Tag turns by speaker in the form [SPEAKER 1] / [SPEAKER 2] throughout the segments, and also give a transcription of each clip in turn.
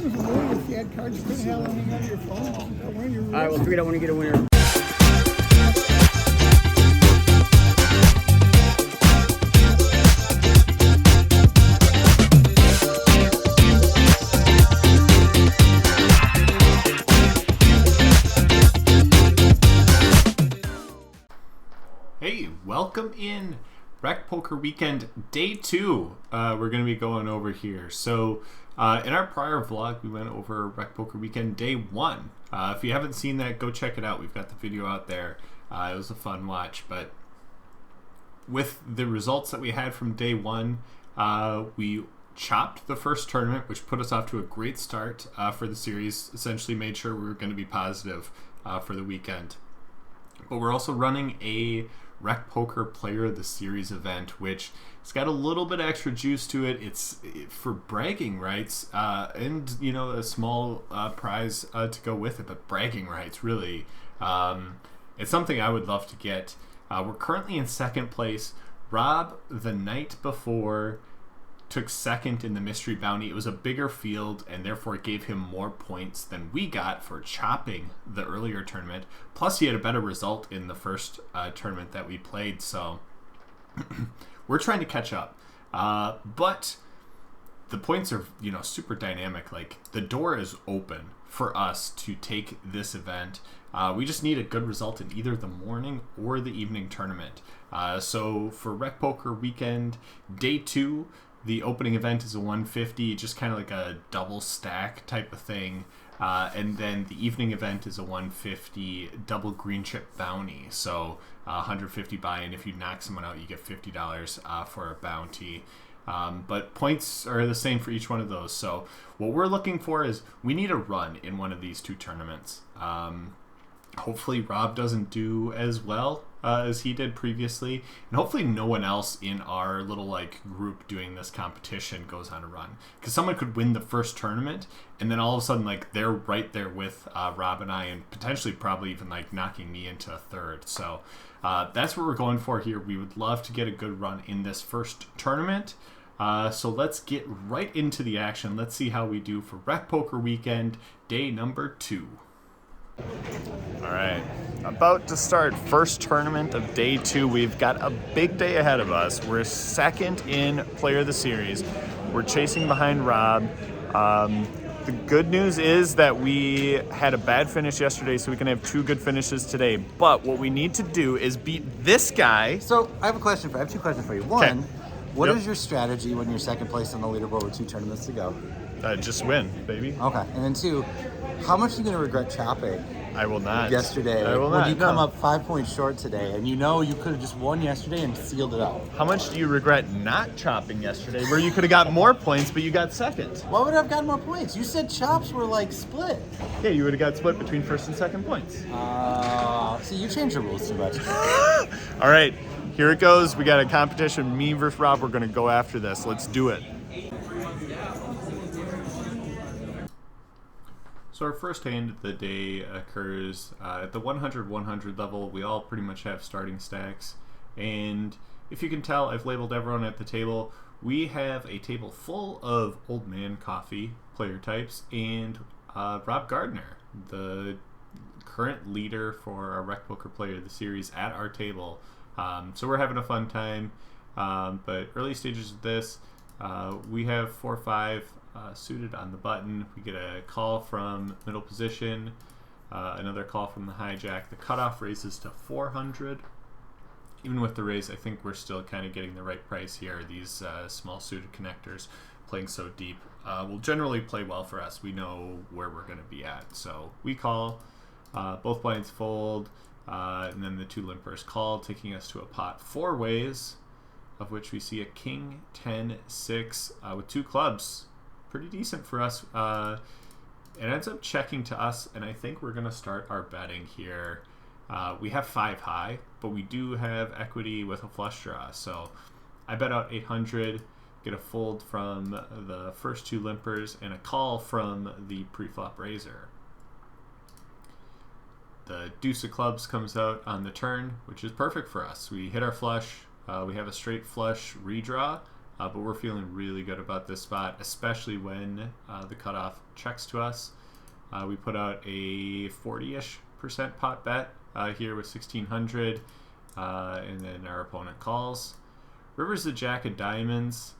[SPEAKER 1] was annoying if you had cards you couldn't have on your phone.
[SPEAKER 2] All right, we'll 3 out when you get a winner.
[SPEAKER 3] Hey, welcome in Rec.Poker Weekend Day 2. We're going to be going over here. So in our prior vlog, we went over Rec.Poker Weekend Day 1. If you haven't seen that, go check it out. We've got the video out there. It was a fun watch. But with the results that we had from Day 1, we chopped the first tournament, which put us off to a great start for the series. Essentially made sure we were going to be positive for the weekend. But we're also running a Rec.Poker Player of the Series event, which it's got a little bit extra juice to it. It's for bragging rights and, you know, a small prize to go with it, but bragging rights, really. It's something I would love to get. We're currently in second place. Rob, the night before, took second in the mystery bounty. It was a bigger field, and therefore it gave him more points than we got for chopping the earlier tournament. Plus, he had a better result in the first tournament that we played. So we're trying to catch up. But the points are, you know, super dynamic. Like, the door is open for us to take this event. We just need a good result in either the morning or the evening tournament. So for Rec.Poker Weekend Day 2, the opening event is a 150, just kind of like a double stack type of thing. And then the evening event is a 150 double green chip bounty. So 150 buy-in. If you knock someone out, you get $50 for a bounty. But points are the same for each one of those. So what we're looking for is we need a run in one of these two tournaments. Hopefully Rob doesn't do as well as he did previously, and hopefully no one else in our little like group doing this competition goes on a run, because someone could win the first tournament and then all of a sudden like they're right there with Rob and I, and potentially probably even like knocking me into a third. So that's what we're going for here. We would love to get a good run in this first tournament. So let's get right into the action. Let's see how we do for Rec.Poker Weekend Day number 2. All right, about to start first tournament of Day 2. We've got a big day ahead of us. We're second in Player of the Series. We're chasing behind Rob. The good news is that we had a bad finish yesterday, so we can have 2 good finishes today. But what we need to do is beat this guy.
[SPEAKER 4] So I have 2 questions for you. One, what is your strategy when you're second place on the leaderboard with 2 tournaments to go?
[SPEAKER 3] Just win, baby.
[SPEAKER 4] Okay, and then 2, how much are you going to regret chopping?
[SPEAKER 3] I will not.
[SPEAKER 4] Yesterday.
[SPEAKER 3] I will
[SPEAKER 4] when
[SPEAKER 3] not.
[SPEAKER 4] you come up 5 points short today, and you know you could have just won yesterday and sealed it up.
[SPEAKER 3] How much do you regret not chopping yesterday, where you could have got more points, but you got second?
[SPEAKER 4] Why would I have gotten more points? You said chops were like split.
[SPEAKER 3] Yeah, you would have got split between first and second points.
[SPEAKER 4] See, you changed the rules too much.
[SPEAKER 3] All right, here it goes. We got a competition, me versus Rob. We're going to go after this. Let's do it. So our first hand of the day occurs at the 100-100 level. We all pretty much have starting stacks. And if you can tell, I've labeled everyone at the table. We have a table full of old man coffee player types and Rob Gardner, the current leader for our Rec.Poker Player of the Series, at our table. So we're having a fun time. But early stages of this, we have 4-5 suited on the button. We get a call from middle position, another call from the hijack. The cutoff raises to 400. Even with the raise, I think we're still kind of getting the right price here. These small suited connectors playing so deep will generally play well for us. We know where we're going to be at. So we call, both blinds fold, and then the 2 limpers call, taking us to a pot 4 ways, of which we see a king, 10, 6 with 2 clubs. Pretty decent for us. It ends up checking to us, and I think we're going to start our betting here. We have 5 high, but we do have equity with a flush draw. So I bet out 800, get a fold from the first 2 limpers, and a call from the pre-flop raiser. The deuce of clubs comes out on the turn, which is perfect for us. We hit our flush. We have a straight flush redraw, but we're feeling really good about this spot, especially when the cutoff checks to us. We put out a 40-ish% pot bet here with 1600, and then our opponent calls. River's the jack of diamonds.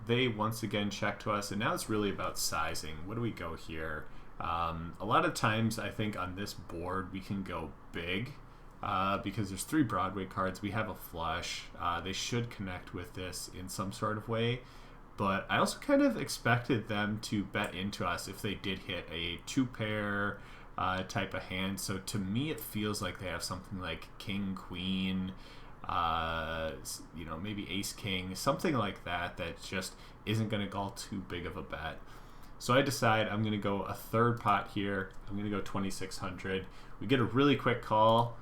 [SPEAKER 3] They once again check to us, and now it's really about sizing. What do we go here? A lot of times I think on this board we can go big because there's 3 Broadway cards. We have a flush. They should connect with this in some sort of way, but I also kind of expected them to bet into us if they did hit a 2-pair type of hand. So to me it feels like they have something like king, queen, maybe ace, king, something like that that just isn't going to call too big of a bet. So I decide I'm going to go a third pot here. I'm going to go 2600. We get a really quick call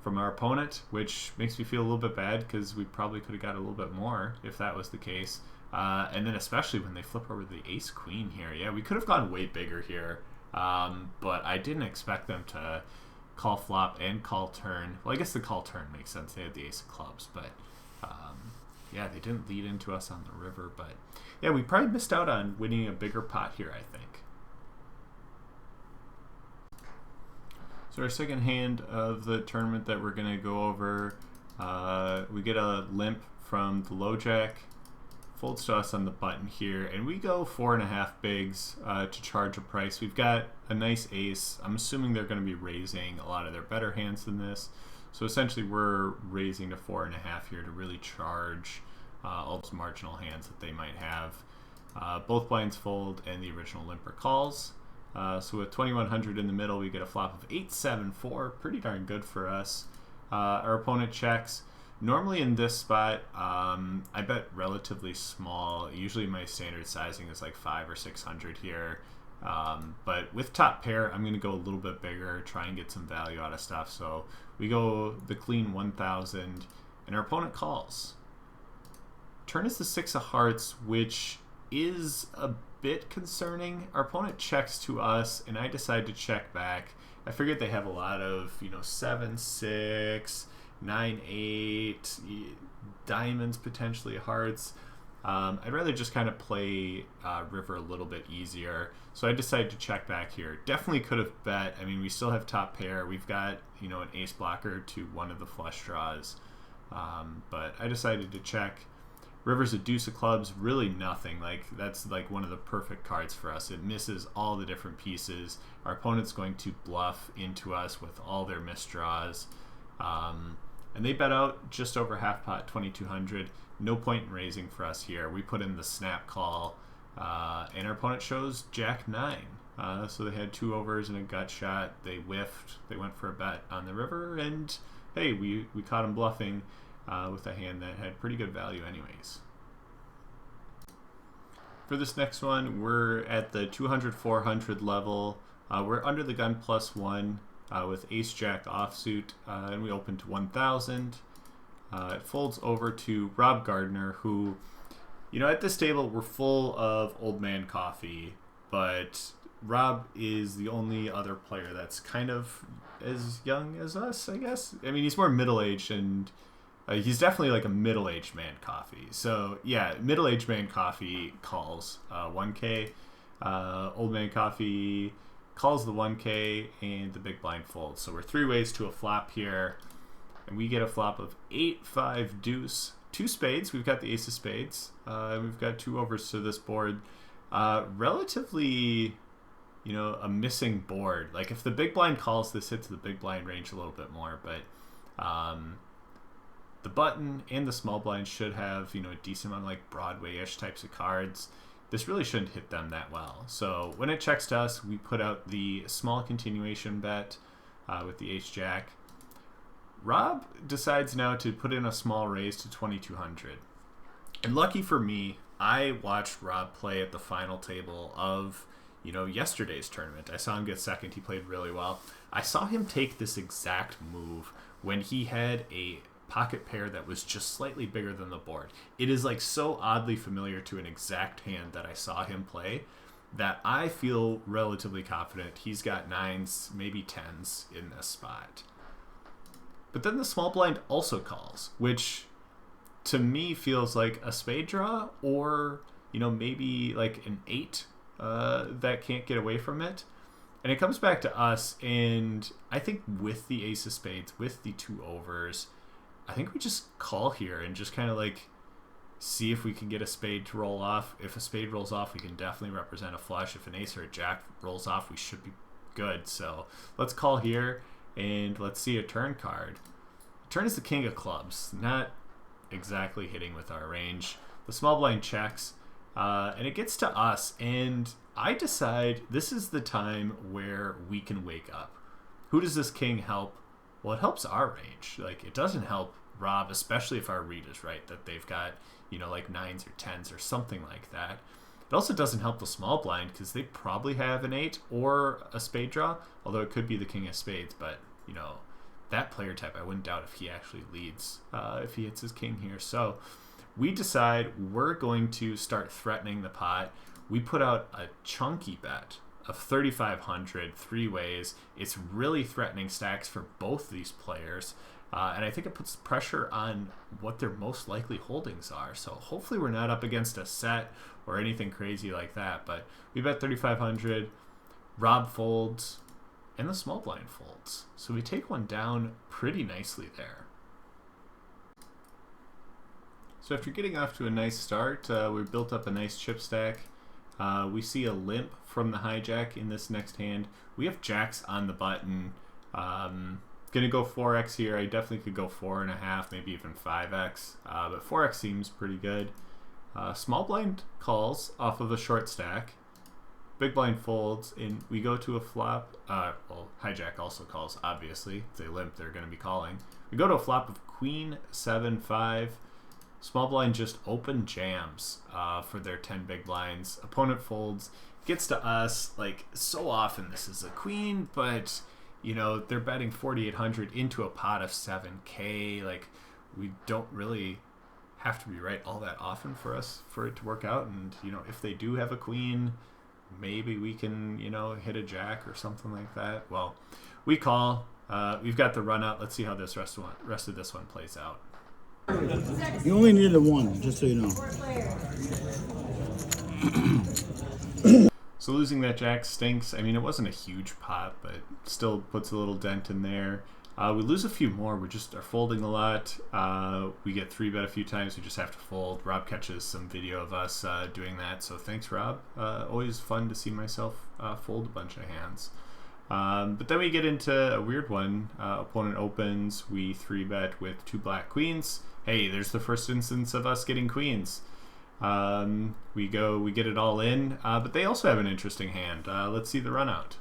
[SPEAKER 3] from our opponent, which makes me feel a little bit bad because we probably could have got a little bit more if that was the case. And then especially when they flip over the ace queen here. Yeah, we could have gone way bigger here, but I didn't expect them to call flop and call turn. Well, I guess the call turn makes sense. They had the ace of clubs, but yeah, they didn't lead into us on the river. But yeah, we probably missed out on winning a bigger pot here, I think. So our second hand of the tournament that we're going to go over, we get a limp from the low jack, folds to us on the button here, and we go 4.5 bigs to charge a price. We've got a nice ace. I'm assuming they're going to be raising a lot of their better hands than this. So essentially we're raising to 4.5 here to really charge all those marginal hands that they might have. Both blinds fold and the original limper calls. So with 2100 in the middle, we get a flop of 8-7-4, pretty darn good for us. Our opponent checks. Normally in this spot, I bet relatively small. Usually my standard sizing is like 500 or 600 here. But with top pair, I'm going to go a little bit bigger, try and get some value out of stuff. So we go the clean 1000, and our opponent calls. Turn is the 6 of hearts, which is a bit concerning. Our opponent checks to us, and I decide to check back. I figured they have a lot of 7-6, 9-8, diamonds, potentially hearts. I'd rather just kind of play river a little bit easier, so I decided to check back here. Definitely could have bet. I mean, we still have top pair. We've got an ace blocker to one of the flush draws, but I decided to check. River's a deuce of clubs, really nothing. Like, that's like one of the perfect cards for us. It misses all the different pieces. Our opponent's going to bluff into us with all their misdraws. And they bet out just over half pot, 2200. No point in raising for us here. We put in the snap call, and our opponent shows jack 9. So they had 2 overs and a gut shot. They whiffed. They went for a bet on the river, and hey, we caught them bluffing with a hand that had pretty good value anyways. For this next one, we're at the 200-400 level. We're under the gun +1 with ace jack offsuit, and we open to 1000. It folds over to Rob Gardner, who, at this table we're full of old man coffee, but Rob is the only other player that's kind of as young as us, I guess. I mean, he's more middle-aged, and he's definitely like a middle-aged man coffee. So yeah, middle-aged man coffee calls 1K. Old man coffee calls the 1K, and the big blind folds. So we're 3 ways to a flop here, and we get a flop of 8-5 deuce, 2 spades. We've got the ace of spades. We've got 2 overs to this board. Relatively, a missing board. Like, if the big blind calls, this hits the big blind range a little bit more, but the button and the small blind should have, a decent amount of like Broadway-ish types of cards. This really shouldn't hit them that well. So when it checks to us, we put out the small continuation bet with the ace jack. Rob decides now to put in a small raise to 2200. And lucky for me, I watched Rob play at the final table of, yesterday's tournament. I saw him get second. He played really well. I saw him take this exact move when he had a pocket pair that was just slightly bigger than the board. It is like so oddly familiar to an exact hand that I saw him play that I feel relatively confident he's got 9s, maybe 10s in this spot. But then the small blind also calls, which to me feels like a spade draw, or maybe like an 8 that can't get away from it. And it comes back to us, and I think with the ace of spades, with the 2 overs, I think we just call here and just kind of like see if we can get a spade to roll off. If a spade rolls off, we can definitely represent a flush. If an ace or a jack rolls off, we should be good. So let's call here, and let's see a turn card. Turn is the king of clubs, not exactly hitting with our range. The small blind checks, and it gets to us, and I decide this is the time where we can wake up. Who does this king help? Well, it helps our range. Like, it doesn't help Rob, especially if our read is right, that they've got, like 9s or 10s or something like that. It also doesn't help the small blind because they probably have an 8 or a spade draw, although it could be the king of spades. But, that player type, I wouldn't doubt if he actually leads, if he hits his king here. So we decide we're going to start threatening the pot. We put out a chunky bet of 3,500 three ways. It's really threatening stacks for both these players. And I think it puts pressure on what their most likely holdings are. So hopefully we're not up against a set or anything crazy like that. But we bet 3,500. Rob folds, and the small blind folds. So we take one down pretty nicely there. So after getting off to a nice start, we built up a nice chip stack. We see a limp from the hijack in this next hand. We have jacks on the button. Gonna go 4x here. I definitely could go 4.5, maybe even 5x, but 4x seems pretty good. Small blind calls off of a short stack. Big blind folds, and we go to a flop. Well, hijack also calls, obviously. If they limp, they're going to be calling. We go to a flop of queen 7-5. Small blind just open jams for their 10 big blinds. Opponent folds, gets to us. Like, so often this is a queen, but they're betting 4,800 into a pot of 7K. Like, we don't really have to be right all that often for it to work out. And if they do have a queen, maybe we can hit a jack or something like that. Well, we call. We've got the run out. Let's see how this rest of this one plays out.
[SPEAKER 1] You only needed a 1, just so you know.
[SPEAKER 3] So losing that jack stinks. I mean, it wasn't a huge pot, but still puts a little dent in there. We lose a few more. We just are folding a lot. We get 3-bet a few times. We just have to fold. Rob catches some video of us doing that. So thanks, Rob. Always fun to see myself fold a bunch of hands. But then we get into a weird one. Opponent opens. We 3-bet with 2 black queens. Hey, there's the first instance of us getting queens. We get it all in. But they also have an interesting hand. Let's see the run out.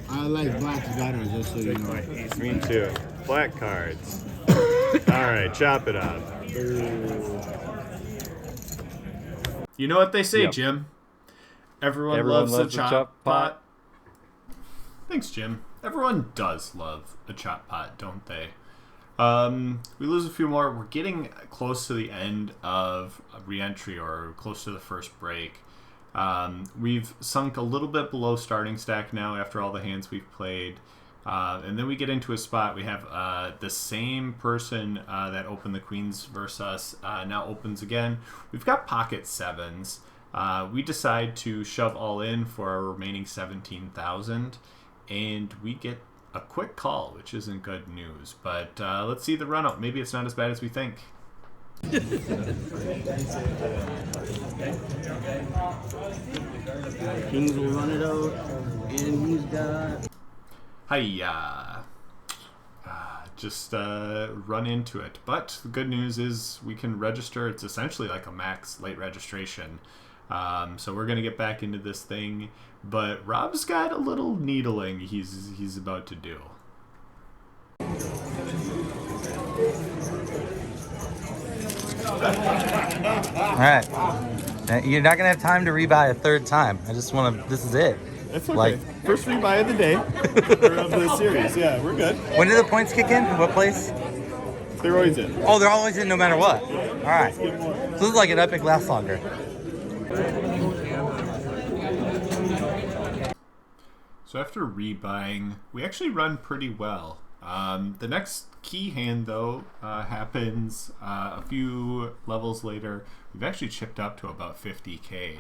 [SPEAKER 1] I like black better, just so you know.
[SPEAKER 3] Me too. Black cards. All right, chop it up. You know what they say, Jim? Everyone loves a chop pot. Thanks, Jim. Everyone does love a chop pot, don't they? We lose a few more. We're getting close to the end of a re-entry, or close to the first break. We've sunk a little bit below starting stack now after all the hands we've played. And then we get into a spot. We have the same person that opened the queens versus us now opens again. We've got pocket 7s. We decide to shove all in for our remaining 17,000, and we get a quick call, which isn't good news. But let's see the run up. Maybe it's not as bad as we think.
[SPEAKER 2] Kings will run it out, and he's got...
[SPEAKER 3] Hiya. Just run into it. But the good news is we can register. It's essentially like a max late registration. So we're going to get back into this thing. But Rob's got a little needling he's about to do.
[SPEAKER 4] All right. You're not going to have time to rebuy a third time. I just want to, this is it.
[SPEAKER 3] That's okay. First rebuy of the day, or of the series. Yeah, we're good.
[SPEAKER 4] When do the points kick in? What place?
[SPEAKER 3] They're always in.
[SPEAKER 4] Oh, they're always in no matter what. All right. So this is like an epic lasts longer.
[SPEAKER 3] So after rebuying, we actually run pretty well. The next key hand, though, happens a few levels later. We've actually chipped up to about 50k.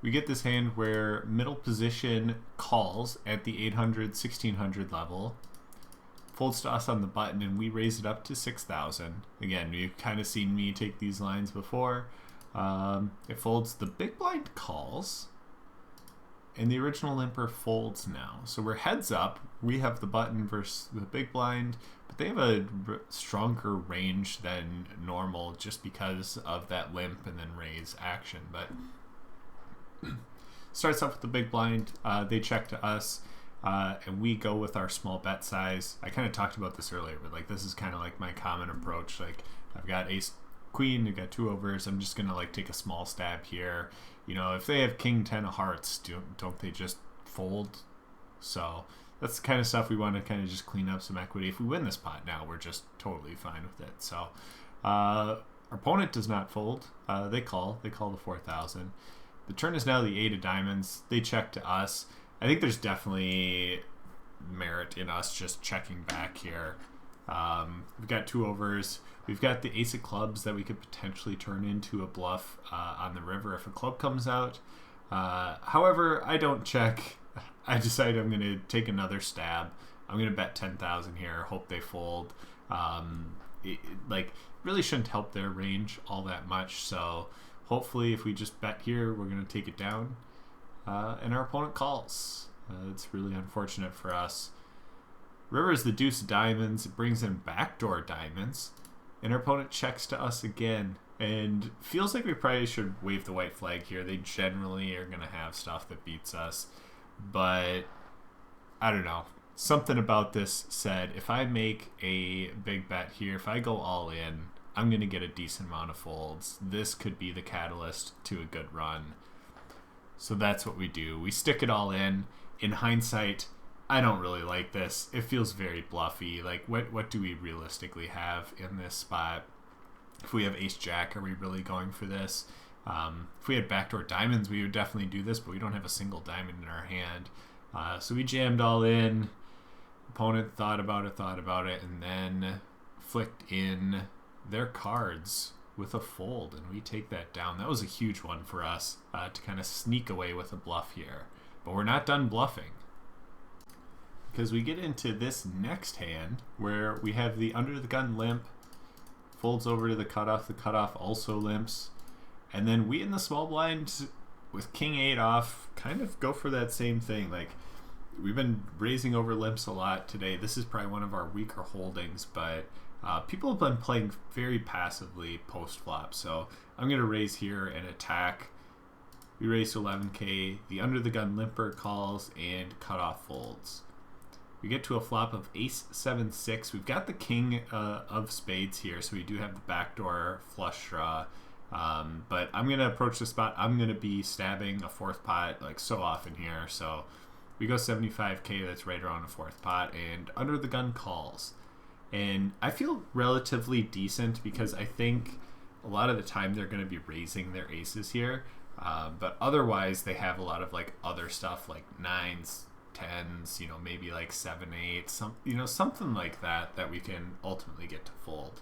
[SPEAKER 3] We get this hand where middle position calls at the 800, 1600 level, folds to us on the button, and we raise it up to 6,000. Again, you've kind of seen me take these lines before. It folds, the big blind calls, and the original limper folds now. So we're heads up. We have the button versus the big blind, but they have a stronger range than normal just because of that limp and then raise action. But starts off with the big blind. They check to us, and we go with our small bet size. I kind of talked about this earlier, but like this is kind of like my common approach. Like I've got ace queen, I've got 2 overs. I'm just gonna like take a small stab here. You know, if they have king 10 of hearts, don't they just fold? So that's the kind of stuff we want to kind of just clean up some equity. If we win this pot now, we're just totally fine with it. So our opponent does not fold. They call the 4,000. The turn is now the 8 of diamonds. They check to us. I think there's definitely merit in us just checking back here. We've got 2 overs. We've got the ace of clubs that we could potentially turn into a bluff on the river if a club comes out. However, I don't check. I decide I'm going to take another stab. I'm going to bet 10,000 here, hope they fold. Really shouldn't help their range all that much. So hopefully if we just bet here, we're going to take it down. And our opponent calls. It's really unfortunate for us. River is the deuce of diamonds. It brings in backdoor diamonds. And our opponent checks to us again. And feels like we probably should wave the white flag here. They generally are going to have stuff that beats us. But I don't know. Something about this said, if I make a big bet here, if I go all in, I'm going to get a decent amount of folds. This could be the catalyst to a good run. So that's what we do. We stick it all in. In hindsight, I don't really like this. It feels very bluffy. Like, what do we realistically have in this spot? If we have ace-jack, are we really going for this? If we had backdoor diamonds, we would definitely do this, but we don't have a single diamond in our hand. So we jammed all in. Opponent thought about it, and then flicked in their cards with a fold, and we take that down. That was a huge one for us to kind of sneak away with a bluff here. But we're not done bluffing, because we get into this next hand where we have the under the gun limp, folds over to the cutoff also limps, and then we in the small blind with king 8 off kind of go for that same thing. Like, we've been raising over limps a lot today. This is probably one of our weaker holdings, but people have been playing very passively post flop, so I'm going to raise here and attack. We raise to 11k. The under the gun limper calls and cutoff folds. We get to a flop of ace 7-6. We've got the king of spades here, so we do have the backdoor flush draw. But I'm going to approach the spot. I'm going to be stabbing a 4th pot like so often here. So we go 75k. That's right around a 4th pot, and under the gun calls. And I feel relatively decent because I think a lot of the time they're going to be raising their aces here. But otherwise they have a lot of like other stuff like 9s, 10s, you know, maybe like 7-8, something like that we can ultimately get to fold.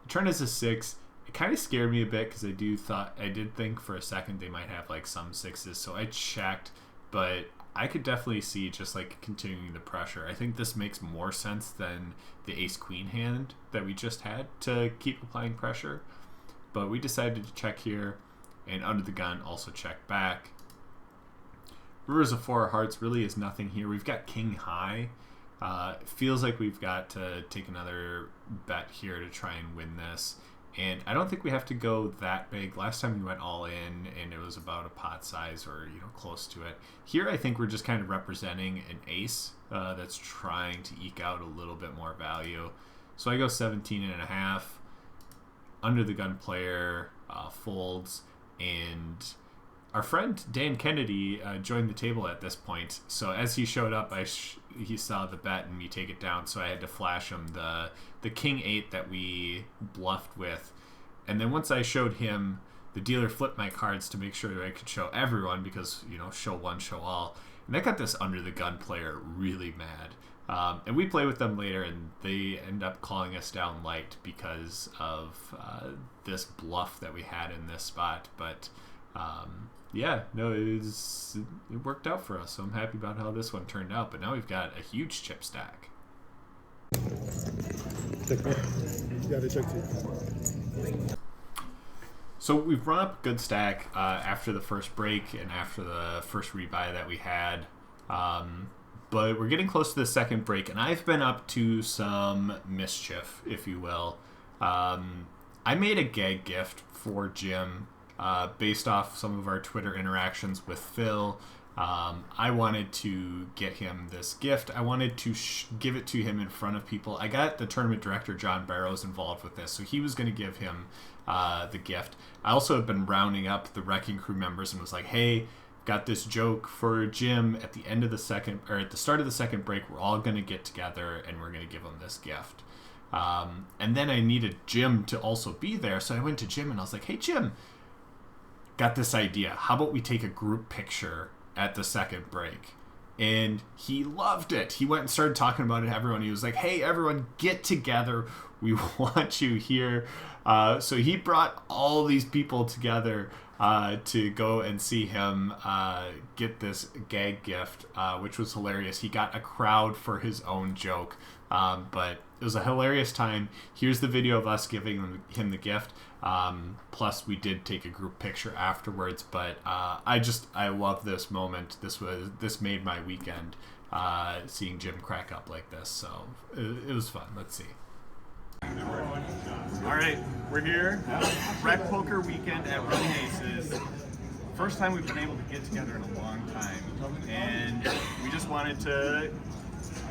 [SPEAKER 3] The turn is a 6. It kind of scared me a bit because I did think for a second they might have like some 6s, so I checked, but I could definitely see just like continuing the pressure. I think this makes more sense than the ace queen hand that we just had to keep applying pressure. But we decided to check here, and under the gun also check back. River's a 4 of hearts really is nothing here. We've got king high. It feels like we've got to take another bet here to try and win this. And I don't think we have to go that big. Last time we went all in and it was about a pot size or, you know, close to it. Here I think we're just kind of representing an ace that's trying to eke out a little bit more value. So I go 17.5. Under the gun player folds, and our friend Dan Kennedy joined the table at this point. So as he showed up, he saw the bet and me take it down, so I had to flash him the king 8 that we bluffed with. And then once I showed him the dealer flipped my cards to make sure that I could show everyone because, show one, show all. And that got this under the gun player really mad. And we play with them later, and they end up calling us down light because of this bluff that we had in this spot. But it worked out for us. So I'm happy about how this one turned out. But now we've got a huge chip stack. So we've run up a good stack after the first break and after the first rebuy that we had. But we're getting close to the second break, and I've been up to some mischief, if you will. I made a gag gift for Jim based off some of our Twitter interactions with Phil. I wanted to get him this gift. I wanted to give it to him in front of people. I got the tournament director, John Barrows, involved with this, so he was going to give him the gift. I also have been rounding up the Wrecking Crew members and was like, hey, got this joke for Jim at the end of the second, or at the start of the second break, we're all going to get together and we're going to give him this gift. And then I needed Jim to also be there, so I went to Jim and I was like, hey, Jim, got this idea. How about we take a group picture at the second break? And he loved it. He went and started talking about it to everyone. He was like, hey, everyone, get together. We want you here. So he brought all these people together to go and see him get this gag gift, which was hilarious. He got a crowd for his own joke, but it was a hilarious time. Here's the video of us giving him the gift. Plus, we did take a group picture afterwards. But I love this moment. This made my weekend, seeing Jim crack up like this. So it was fun. Let's see.
[SPEAKER 5] All right, we're here. Rec.Poker Weekend at Running Aces. First time we've been able to get together in a long time, and we just wanted to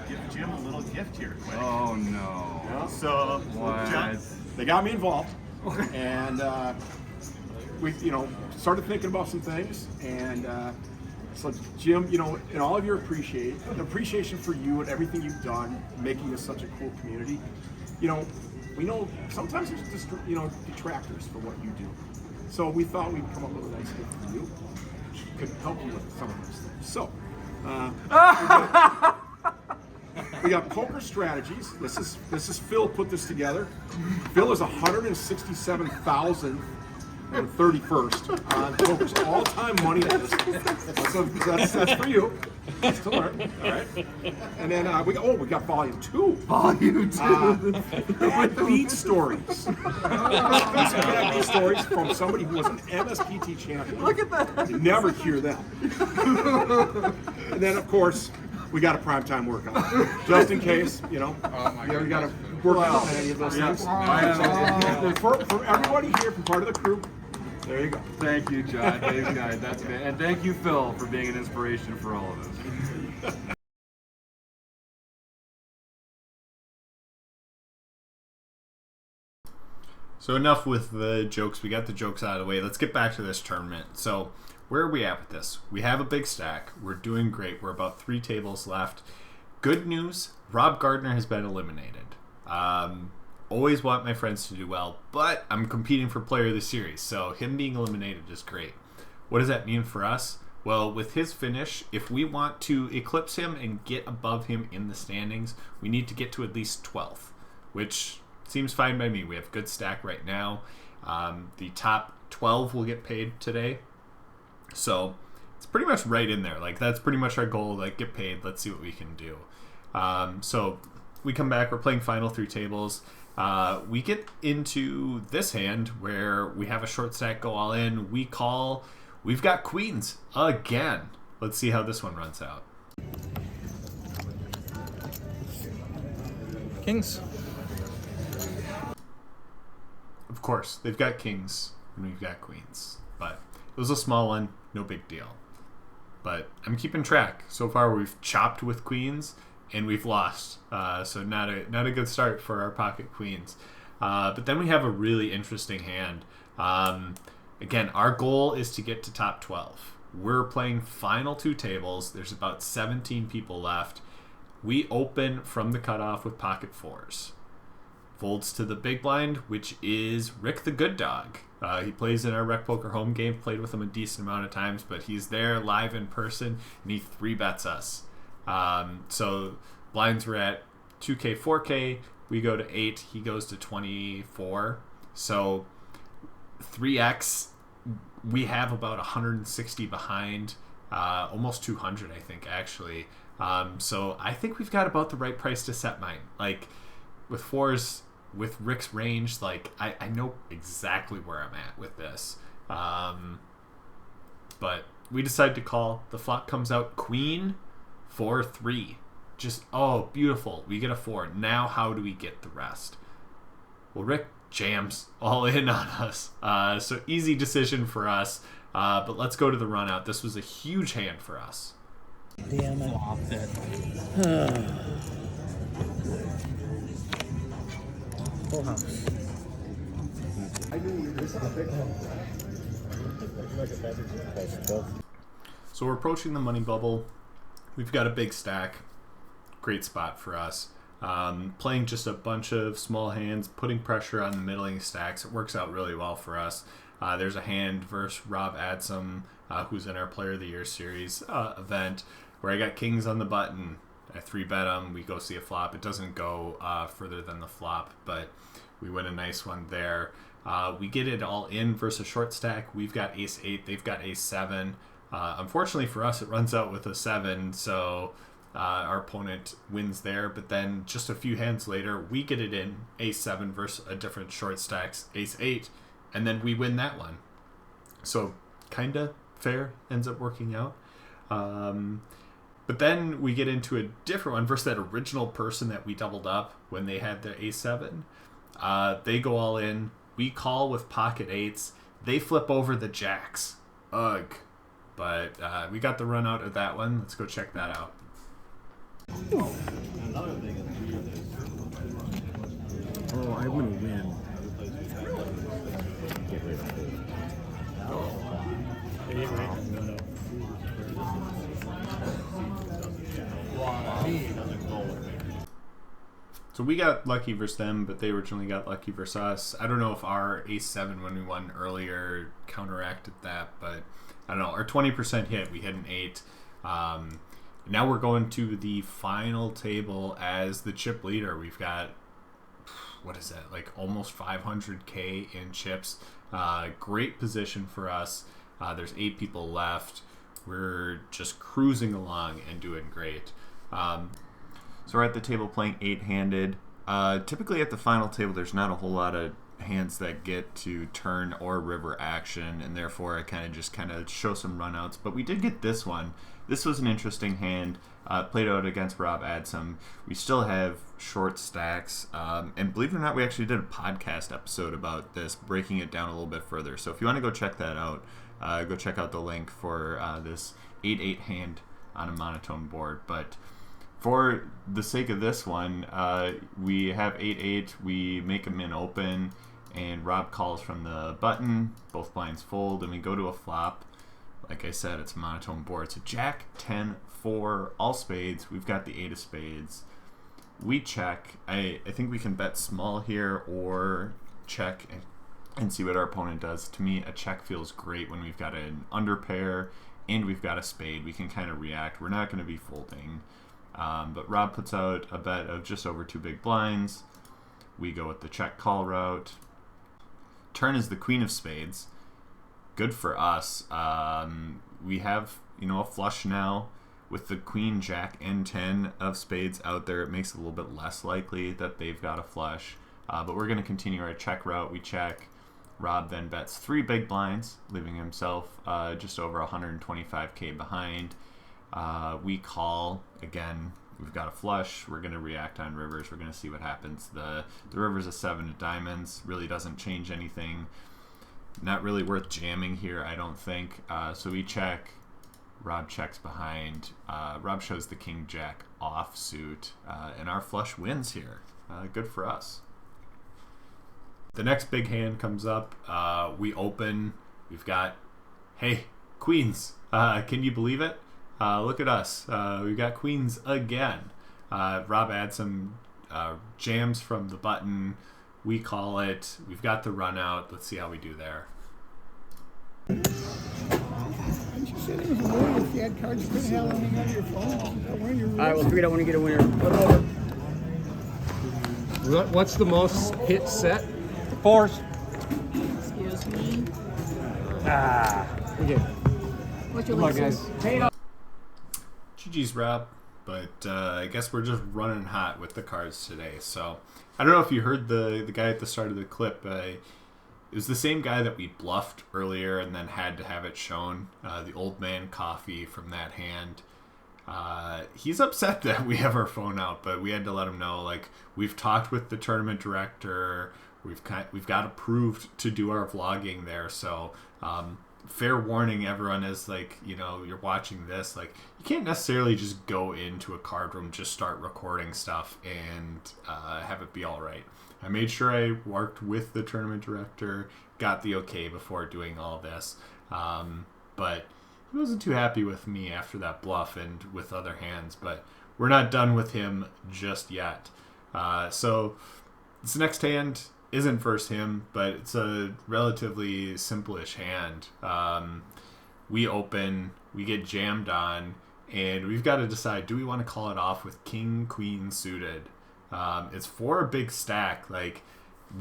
[SPEAKER 5] give Jim a little gift here quick.
[SPEAKER 6] Oh no!
[SPEAKER 5] So, John,
[SPEAKER 6] They got me involved, and we, started thinking about some things, and so Jim, in all of your appreciation for you and everything you've done, making this such a cool community. We know sometimes there's just, detractors for what you do. So we thought we'd come up with a nice gift for you. Could help you with some of those things. So, we got poker strategies. This is Phil put this together. Phil is 167,031st on poker's all-time money list. So that's for you. That's to learn. All right. And then we got volume 2.
[SPEAKER 4] Volume 2.
[SPEAKER 6] Bad beat stories. These are bad beat stories from somebody who was an MSPT champion.
[SPEAKER 4] Look at that.
[SPEAKER 6] You never hear them. And then, of course, we got a primetime workout. Just in case, you ever got to work out any of those things. For everybody here from part of the crew, there you go.
[SPEAKER 2] Thank you, John. Thanks, guys. That's good. And thank you, Phil, for being an inspiration for all of us.
[SPEAKER 3] So enough with the jokes. We got the jokes out of the way. Let's get back to this tournament. So where are we at with this? We have a big stack. We're doing great. We're about 3 tables left. Good news, Rob Gardner has been eliminated. Always want my friends to do well, but I'm competing for player of the series, so him being eliminated is great. What does that mean for us? Well, with his finish, if we want to eclipse him and get above him in the standings, we need to get to at least 12th, which seems fine by me. We have a good stack right now. The top 12 will get paid today, so it's pretty much right in there. Like, that's pretty much our goal. Like, get paid. Let's see what we can do. So we come back. We're playing final 3 tables. We get into this hand where we have a short stack go all in. We call. We've got queens again. Let's see how this one runs out.
[SPEAKER 7] Kings.
[SPEAKER 3] Of course, they've got kings and we've got queens. But it was a small one. No big deal. But I'm keeping track. So far we've chopped with queens and we've lost. So not a good start for our pocket queens. But then we have a really interesting hand. Again, our goal is to get to top 12. We're playing final 2 tables. There's about 17 people left. We open from the cutoff with pocket 4s. folds to the big blind, which is Rick the Good Dog. He plays in our Rec Poker home game, played with him a decent amount of times, but he's there live in person, and he 3-bets us. So blinds were at 2K, 4K, we go to 8, he goes to 24. So 3x, we have about 160 behind, almost 200, I think, actually. So I think we've got about the right price to set mine. Like, with 4s, with Rick's range, like, I know exactly where I'm at with this. But we decide to call. The flop comes out Queen 4-3. Just, oh, beautiful. We get a 4. Now how do we get the rest? Well, Rick jams all in on us. So easy decision for us. But let's go to the run out. This was a huge hand for us.
[SPEAKER 1] Damn it. Full house.
[SPEAKER 3] So we're approaching the money bubble. We've got a big stack. Great spot for us. Playing just a bunch of small hands, putting pressure on the middling stacks. It works out really well for us. There's a hand versus Rob Adsom, who's in our Player of the Year series event, where I got kings on the button. I 3-bet him. We go see a flop. It doesn't go further than the flop, but we win a nice one there. We get it all in versus short stack. We've got ace-8. They've got ace-7. Unfortunately for us, it runs out with a 7, so our opponent wins there. But then just a few hands later, we get it in ace-7 versus a different short stacks, ace-8, and then we win that one. So kind of fair, ends up working out. But then we get into a different one versus that original person that we doubled up when they had their ace-7. They go all in. We call with pocket 8s. They flip over the jacks. Ugh. But we got the run out of that one. Let's go check that out.
[SPEAKER 1] Oh, I'm gonna win.
[SPEAKER 3] So we got lucky versus them, but they originally got lucky versus us. I don't know if our ace-7 when we won earlier counteracted that, but I don't know. Our 20% hit, we hit an 8. Now we're going to the final table as the chip leader. We've got, what is that, like almost 500K in chips. Great position for us. There's 8 people left. We're just cruising along and doing great. So we're at the table playing 8-handed. Typically at the final table, there's not a whole lot of hands that get to turn or river action, and therefore I kind of show some runouts. But we did get this one. This was an interesting hand. Played out against Rob Adsom. We still have short stacks, and believe it or not, we actually did a podcast episode about this, breaking it down a little bit further. So if you want to go check that out, go check out the link for this 8-8 hand on a monotone board. But for the sake of this one, we have 8-8. We make a min open, and Rob calls from the button. Both blinds fold, and we go to a flop. Like I said, it's a monotone board. So Jack 10-4, all spades. We've got the 8 of spades. We check. I think we can bet small here or check and see what our opponent does. To me, a check feels great when we've got an under pair and we've got a spade. We can kind of react. We're not going to be folding. But Rob puts out a bet of just over 2 big blinds. We go with the check call route. Turn is the queen of spades. Good for us. We have, a flush now with the queen, jack, and 10 of spades out there. It makes it a little bit less likely that they've got a flush. But we're going to continue our check route. We check. Rob then bets 3 big blinds, leaving himself just over 125K behind. We call. Again, we've got a flush. We're going to react on rivers. We're going to see what happens. The river's a 7 of diamonds. Really doesn't change anything. Not really worth jamming here, I don't think. So we check. Rob checks behind. Rob shows the king jack offsuit, and our flush wins here. Good for us. The next big hand comes up. We open. We've got, hey, queens. Can you believe it? Look at us. We've got queens again. Rob Adsom jams from the button. We call it. We've got the run out. Let's see how we do there.
[SPEAKER 7] Didn't you say there was a way if you had cards you couldn't have on your phone? All right, well, figured I want to get a winner. Put them over.
[SPEAKER 8] What's the most hit set?
[SPEAKER 7] Fours.
[SPEAKER 9] Excuse me.
[SPEAKER 7] Okay.
[SPEAKER 9] What's your
[SPEAKER 7] Good luck,
[SPEAKER 9] license?
[SPEAKER 7] guys.
[SPEAKER 3] GG's, Rob. But I guess we're just running hot with the cards today. So I don't know if you heard the guy at the start of the clip. It was the same guy that we bluffed earlier and then had to have it shown. The old man coffee from that hand. He's upset that we have our phone out, but we had to let him know, like, we've talked with the tournament director. We've got approved to do our vlogging there. So fair warning, everyone, is like, you're watching this, like, you can't necessarily just go into a card room, just start recording stuff and have it be all right. I made sure I worked with the tournament director, got the okay before doing all this. But he wasn't too happy with me after that bluff and with other hands, but we're not done with him just yet. So this next hand isn't first him, but it's a relatively simple-ish hand. We open, we get jammed on, and we've got to decide, do we want to call it off with king, queen suited? It's for a big stack. Like,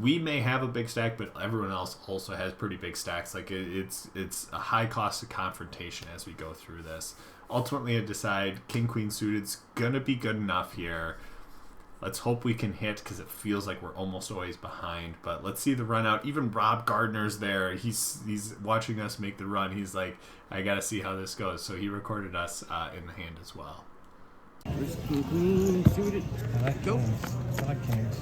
[SPEAKER 3] we may have a big stack, but everyone else also has pretty big stacks. Like, it's a high cost of confrontation as we go through this. Ultimately, I decide king, queen suited's gonna be good enough here. Let's hope we can hit, because it feels like we're almost always behind. But let's see the run out. Even Rob Gardner's there. He's watching us make the run. He's like, I gotta see how this goes. So he recorded us in the hand as well.
[SPEAKER 7] Queen suited.
[SPEAKER 8] I like
[SPEAKER 7] Go.
[SPEAKER 8] kings. I like kings.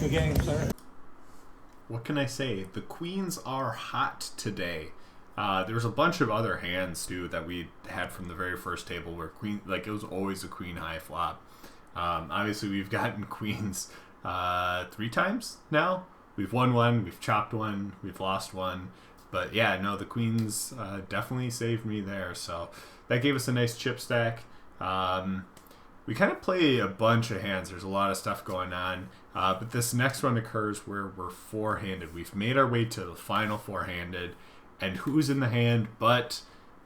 [SPEAKER 7] Good game, sir.
[SPEAKER 3] What can I say? The queens are hot today. There's a bunch of other hands too that we had from the very first table where queen, like, it was always a queen high flop. Obviously, we've gotten queens 3 times now. We've won one, we've chopped one, we've lost one. But yeah, no, the queens definitely saved me there. So that gave us a nice chip stack. We kind of play a bunch of hands. There's a lot of stuff going on. But this next one occurs where we're four-handed. We've made our way to the final four-handed. And who's in the hand but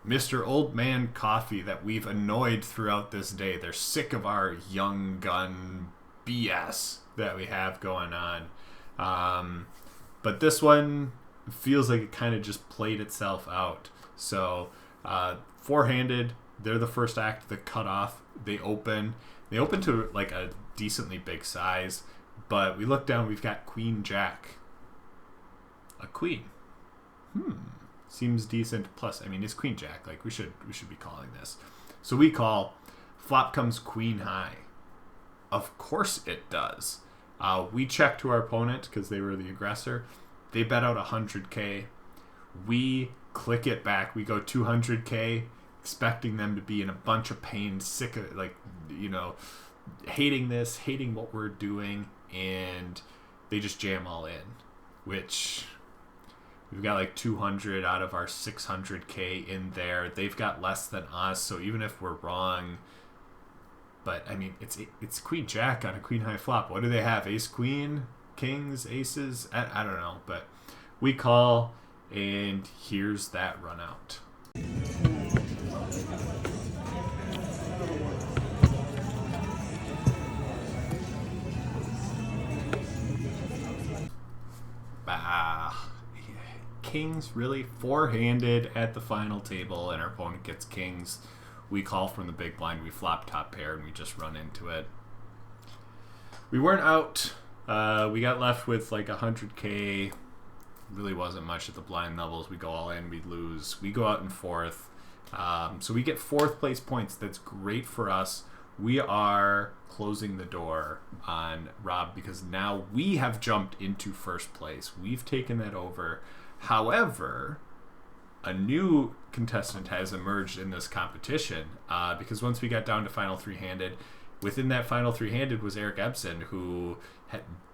[SPEAKER 3] Mr. Old Man Coffee that we've annoyed throughout this day. They're sick of our young gun BS that we have going on. But this one feels like it kind of just played itself out. So four-handed, they're the first act, the cutoff. They open to like a decently big size, but we look down, we've got queen jack. A queen. Seems decent. Plus, I mean, it's queen jack. Like, we should be calling this. So we call. Flop comes queen high. Of course it does. We check to our opponent because they were the aggressor. They bet out 100K. We click it back. We go 200K, expecting them to be in a bunch of pain, sick of, like, hating this, hating what we're doing, and they just jam all in, which we've got like 200 out of our 600K in there. They've got less than us, so even if we're wrong, but I mean, it's queen jack on a queen high flop. What do they have? Ace queen, kings, aces? I don't know, but we call, and here's that run out. Kings, really? Four-handed at the final table, and our opponent gets kings. We call from the big blind. We flop top pair, and we just run into it. We weren't out. We got left with like 100K. Really wasn't much at the blind levels. We go all in, we lose. We go out in fourth. So we get fourth place points. That's great for us. We are closing the door on Rob because now we have jumped into first place. We've taken that over. However, a new contestant has emerged in this competition because once we got down to final three-handed, within that final three-handed was Eric Ebsen, who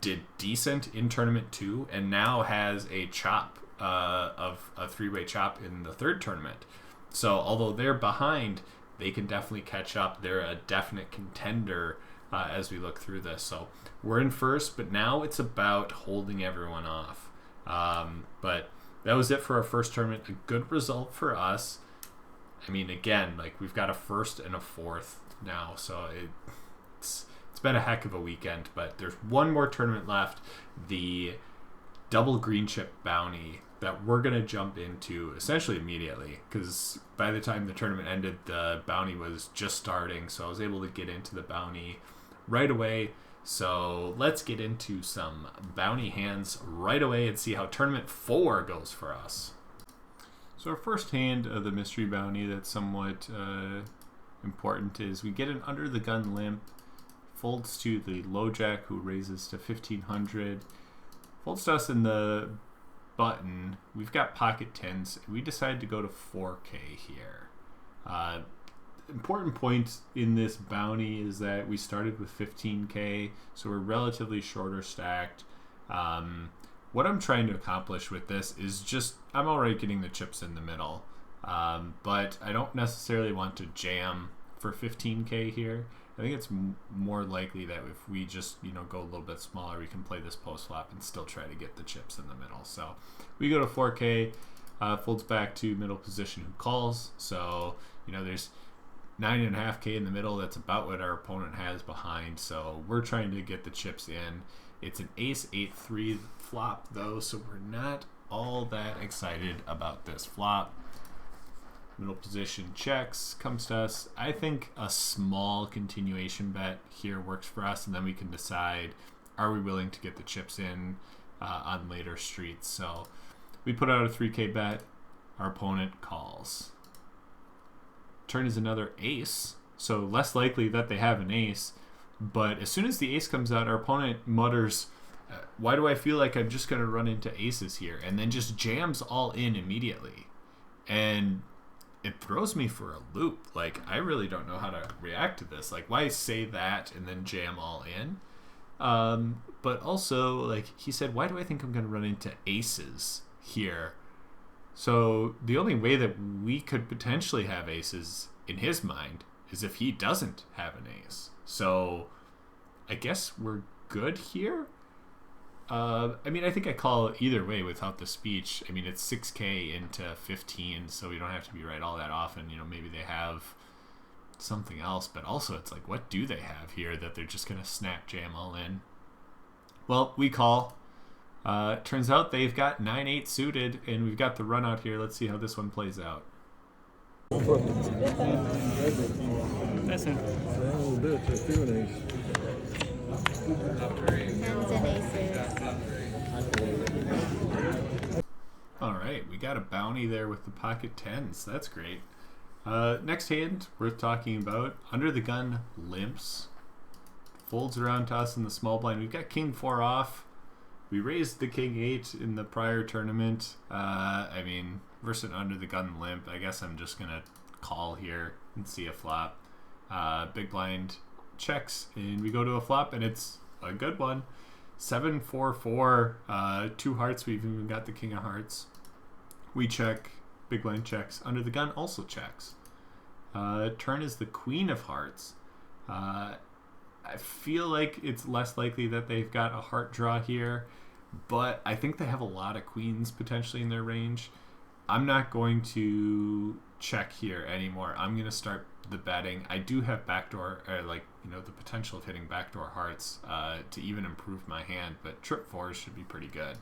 [SPEAKER 3] did decent in tournament 2 and now has a chop of a three-way chop in the third tournament. So although they're behind, they can definitely catch up. They're a definite contender as we look through this. So we're in first, but now it's about holding everyone off. But that was it for our first tournament. A good result for us. I mean, again, like we've got a first and a fourth now, so it's been a heck of a weekend. But there's one more tournament left, the double green chip bounty, that we're gonna jump into essentially immediately, because by the time the tournament ended, the bounty was just starting, so I was able to get into the bounty right away. So let's get into some bounty hands right away and see how tournament 4 goes for us. So our first hand of the mystery bounty that's somewhat important is we get an under the gun limp, folds to the low jack, who raises to 1500, folds to us in the button. We've got pocket tens. We decide to go to 4K here. Important point in this bounty is that we started with 15K, so we're relatively shorter stacked. What I'm trying to accomplish with this is just, I'm already getting the chips in the middle, but I don't necessarily want to jam for 15K here. I think it's more likely that if we just, you know, go a little bit smaller, we can play this post flop and still try to get the chips in the middle. So we go to 4K, folds back to middle position, who calls. So, you know, there's 9.5K in the middle. That's about what our opponent has behind. So we're trying to get the chips in. It's an ace 8-3 flop though, so we're not all that excited about this flop. Middle position checks, comes to us. I think a small continuation bet here works for us, and then we can decide, are we willing to get the chips in on later streets. So we put out a 3K bet. Our opponent calls. Turn is another ace, so less likely that they have an ace. But as soon as the ace comes out, our opponent mutters, why do I feel like I'm just going to run into aces here? And then just jams all in immediately. And it throws me for a loop. Like, I really don't know how to react to this. Like, why say that and then jam all in? But also, like, he said, why do I think I'm going to run into aces here? So the only way that we could potentially have aces in his mind is if he doesn't have an ace. So I guess we're good here. I mean, I think I call either way without the speech. I mean, it's 6K into 15, so we don't have to be right all that often. You know, maybe they have something else, but also it's like, what do they have here that they're just going to snap jam all in? Well, we call. Turns out they've got 9-8 suited, and we've got the run out here. Let's see how this one plays out.
[SPEAKER 9] Listen.
[SPEAKER 3] All right, we got a bounty there with the pocket tens. That's great. Next hand worth talking about, under the gun limps, folds around to us in the small blind. We've got king 4 off. We raised the king 8 in the prior tournament. I mean, versus under the gun limp, I guess I'm just gonna call here and see a flop. Big blind checks, and we go to a flop, and it's a good one. 7-4-4, 2 hearts. We've even got the king of hearts. We check. Big blind checks. Under the gun also checks. Turn is the queen of hearts. I feel like it's less likely that they've got a heart draw here, but I think they have a lot of queens potentially in their range. I'm not going to check here anymore. I'm going to start the betting. I do have backdoor, or like, you know, the potential of hitting backdoor hearts to even improve my hand, but trip 4s should be pretty good.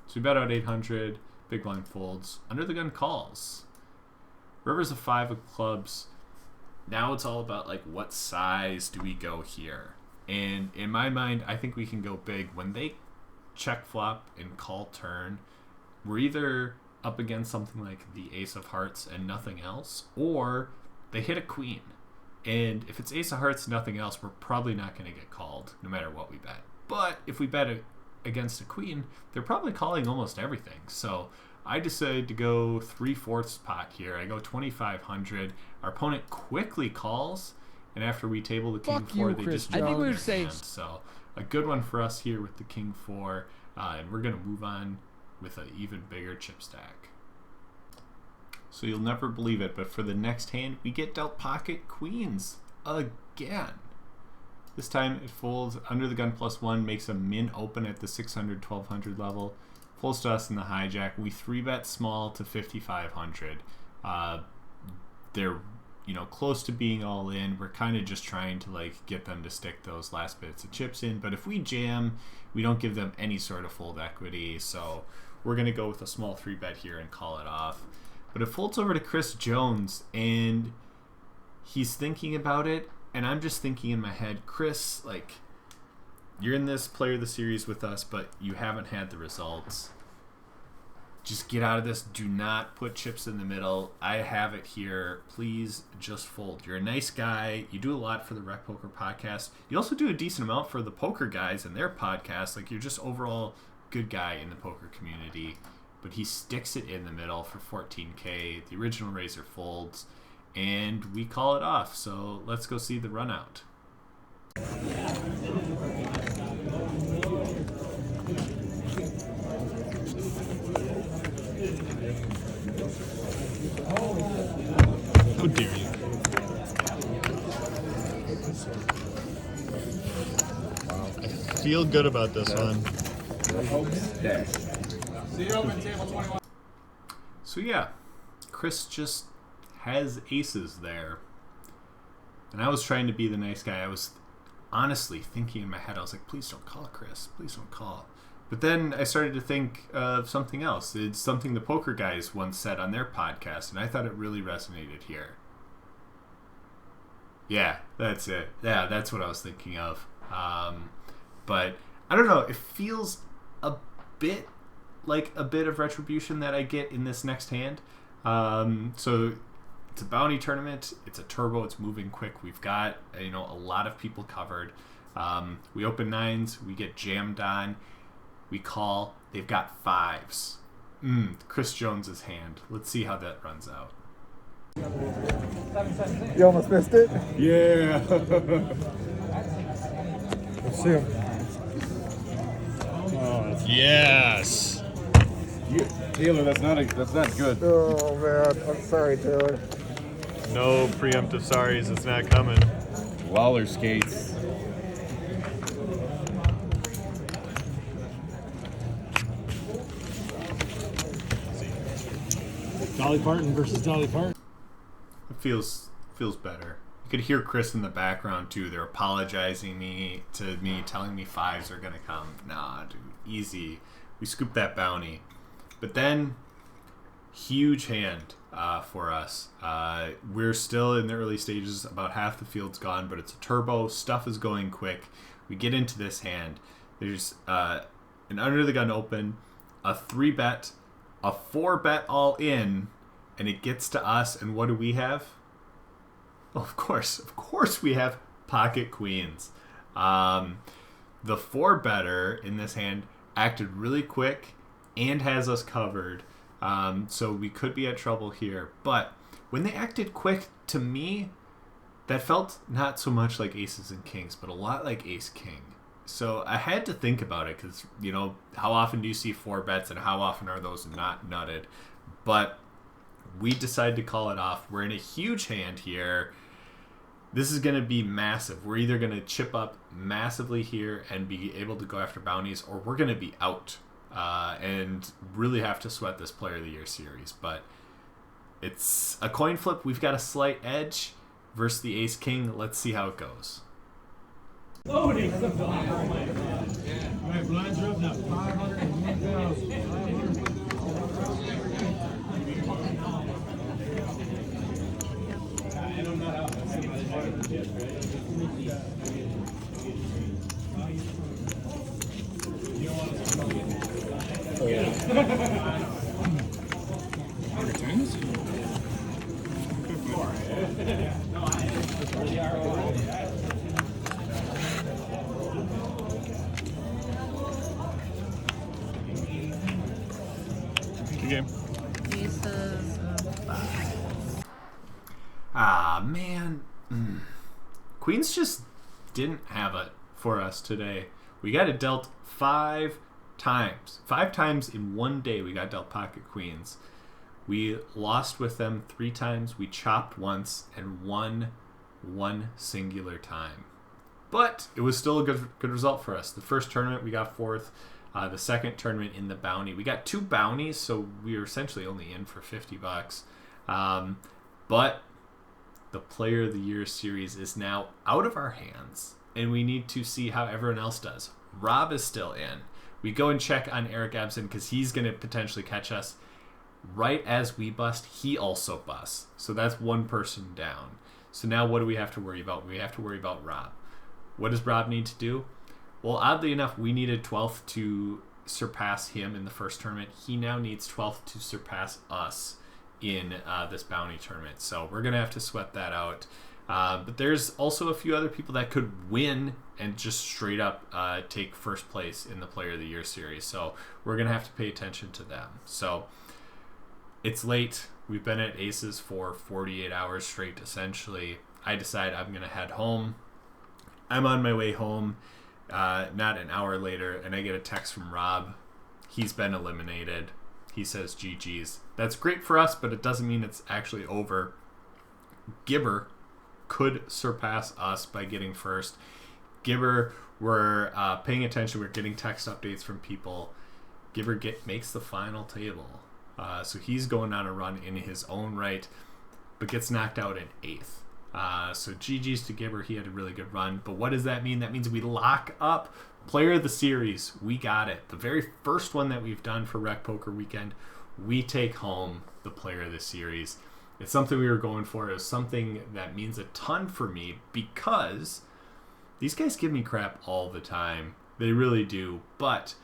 [SPEAKER 3] So we bet out 800. Big blind folds. Under the gun calls. River's a 5 of clubs. Now it's all about, like, what size do we go here? And in my mind, I think we can go big. When they check flop and call turn, we're either up against something like the ace of hearts and nothing else, or they hit a queen. And if it's ace of hearts, nothing else, we're probably not going to get called no matter what we bet. But if we bet against a queen, they're probably calling almost everything. So I decided to go 3/4 pot here. I go 2,500. Our opponent quickly calls, and after we table the king 4, they just
[SPEAKER 8] I think we would
[SPEAKER 3] their
[SPEAKER 8] say
[SPEAKER 3] hand. So a good one for us here with the king 4, and we're gonna move on with an even bigger chip stack. So you'll never believe it, but for the next hand, we get dealt pocket queens again. This time it folds under the gun +1, makes a min open at the 600, 1200 level. Folds to us in the hijack. We 3-bet small to 5,500. They're close to being all in. We're kind of just trying to like get them to stick those last bits of chips in. But if we jam, we don't give them any sort of fold equity. So we're gonna go with a small 3-bet here and call it off. But it folds over to Chris Jones, and he's thinking about it. And I'm just thinking in my head, Chris, like, you're in this player of the series with us, but you haven't had the results. Just get out of this. Do not put chips in the middle. I have it here. Please just fold. You're a nice guy. You do a lot for the Rec Poker podcast. You also do a decent amount for the poker guys and their podcast. Like, you're just overall good guy in the poker community. But he sticks it in the middle for 14K. The original raiser folds. And we call it off. So let's go see the run out.
[SPEAKER 10] How dare you? I feel good about this one.
[SPEAKER 3] So yeah, Chris just has aces there. And I was trying to be the nice guy. I was honestly thinking in my head, I was like, please don't call, Chris. Please don't call. But then I started to think of something else. It's something the poker guys once said on their podcast, and I thought it really resonated here. Yeah, that's it. Yeah, that's what I was thinking of. But I don't know. It feels a bit like a bit of retribution that I get in this next hand. So it's a bounty tournament. It's a turbo. It's moving quick. We've got a lot of people covered. We open 9s. We get jammed on. We call. They've got 5s. Chris Jones's hand. Let's see how that runs out.
[SPEAKER 11] You almost missed it?
[SPEAKER 10] Yeah.
[SPEAKER 11] Let's see him.
[SPEAKER 10] Yes.
[SPEAKER 2] Taylor, that's not good.
[SPEAKER 11] Oh man, I'm sorry, Taylor.
[SPEAKER 10] No preemptive sorries. It's not coming.
[SPEAKER 2] Waller skates.
[SPEAKER 1] Dolly Parton versus Dolly Parton.
[SPEAKER 3] It feels better. You could hear Chris in the background too. They're apologizing to me, telling me 5s are gonna come. Nah, dude, easy. We scooped that bounty, but then huge hand for us. We're still in the early stages. About half the field's gone, but it's a turbo. Stuff is going quick. We get into this hand. There's an under the gun open, a 3-bet, a 4-bet all in, and it gets to us. And what do we have? Oh, of course we have pocket queens. The 4-better in this hand acted really quick and has us covered. So we could be at trouble here. But when they acted quick, to me, that felt not so much like aces and kings, but a lot like ace-king. So I had to think about it because, how often do you see 4-bets and how often are those not nutted? But we decided to call it off. We're in a huge hand here. This is going to be massive. We're either going to chip up massively here and be able to go after bounties, or we're going to be out and really have to sweat this Player of the Year series. But it's a coin flip. We've got a slight edge versus the ace-king. Let's see how it goes.
[SPEAKER 1] Loading. All right, blinds are up now. 501,000. And I'm not out.
[SPEAKER 10] Good game.
[SPEAKER 3] Ah, man. Queens just didn't have it for us today. We got it dealt 5 times. 5 times in one day we got dealt pocket queens. We lost with them 3 times. We chopped once and won 1 singular time. But it was still a good result for us. The first tournament we got 4th. The second tournament in the bounty, we got 2 bounties, so we were essentially only in for $50. But the Player of the Year series is now out of our hands, and we need to see how everyone else does. Rob is still in. We go and check on Eric Ebsen because he's going to potentially catch us. Right as we bust, he also busts. So that's 1 person down. So now what do we have to worry about? We have to worry about Rob. What does Rob need to do? Well, oddly enough, we needed 12th to surpass him in the first tournament. He now needs 12th to surpass us in this bounty tournament. So we're going to have to sweat that out. But there's also a few other people that could win and just straight up take first place in the Player of the Year series. So we're going to have to pay attention to them. So it's late. We've been at Aces for 48 hours straight, essentially. I decide I'm going to head home. I'm on my way home, not an hour later, and I get a text from Rob. He's been eliminated. He says GG's. That's great for us, but it doesn't mean it's actually over. Gibber could surpass us by getting first. Gibber, we're paying attention. We're getting text updates from people. Gibber makes the final table. So he's going on a run in his own right, but gets knocked out in 8th. So GG's to Gibber. He had a really good run. But what does that mean? That means we lock up Player of the Series. We got it. The very first one that we've done for Rec Poker Weekend, we take home the Player of the Series. It's something we were going for. It was something that means a ton for me because these guys give me crap all the time. They really do. But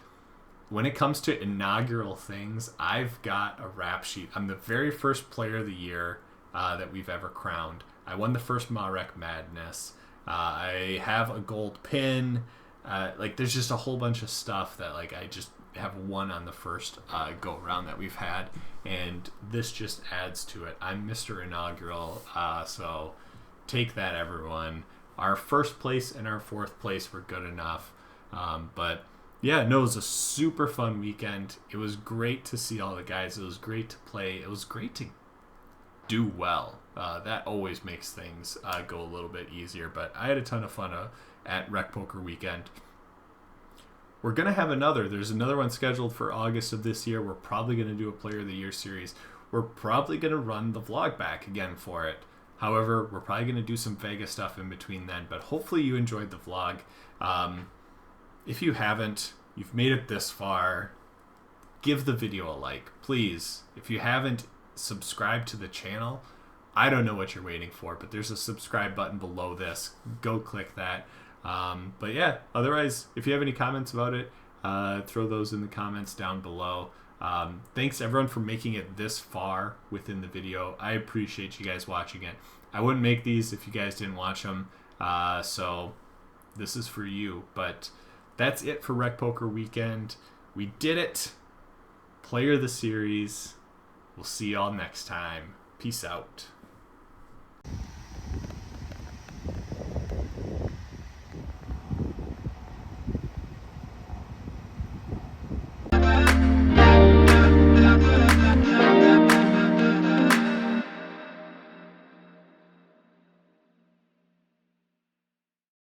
[SPEAKER 3] when it comes to inaugural things, I've got a rap sheet. I'm the very first Player of the Year that we've ever crowned. I won the first Marek Madness. I have a gold pin. There's just a whole bunch of stuff that I just have won on the first go around that we've had, and this just adds to it. I'm Mr. Inaugural, so take that, everyone. Our first place and our 4th place were good enough, but yeah, no, it was a super fun weekend. It was great to see all the guys. It was great to play. It was great to do well. That always makes things go a little bit easier, but I had a ton of fun at Rec Poker Weekend. We're going to have there's another one scheduled for August of this year. We're probably going to do a Player of the Year series. We're probably going to run the vlog back again for it. However, we're probably going to do some Vegas stuff in between then, but hopefully you enjoyed the vlog. If you haven't, you've made it this far, give the video a like, please. If you haven't subscribed to the channel, I don't know what you're waiting for, but there's a subscribe button below this. Go click that. But yeah, otherwise, if you have any comments about it, throw those in the comments down below. Thanks everyone for making it this far within the video. I appreciate you guys watching it. I wouldn't make these if you guys didn't watch them. So this is for you. But that's it for Rec Poker Weekend. We did it. Player of the Series. We'll see y'all next time. Peace out.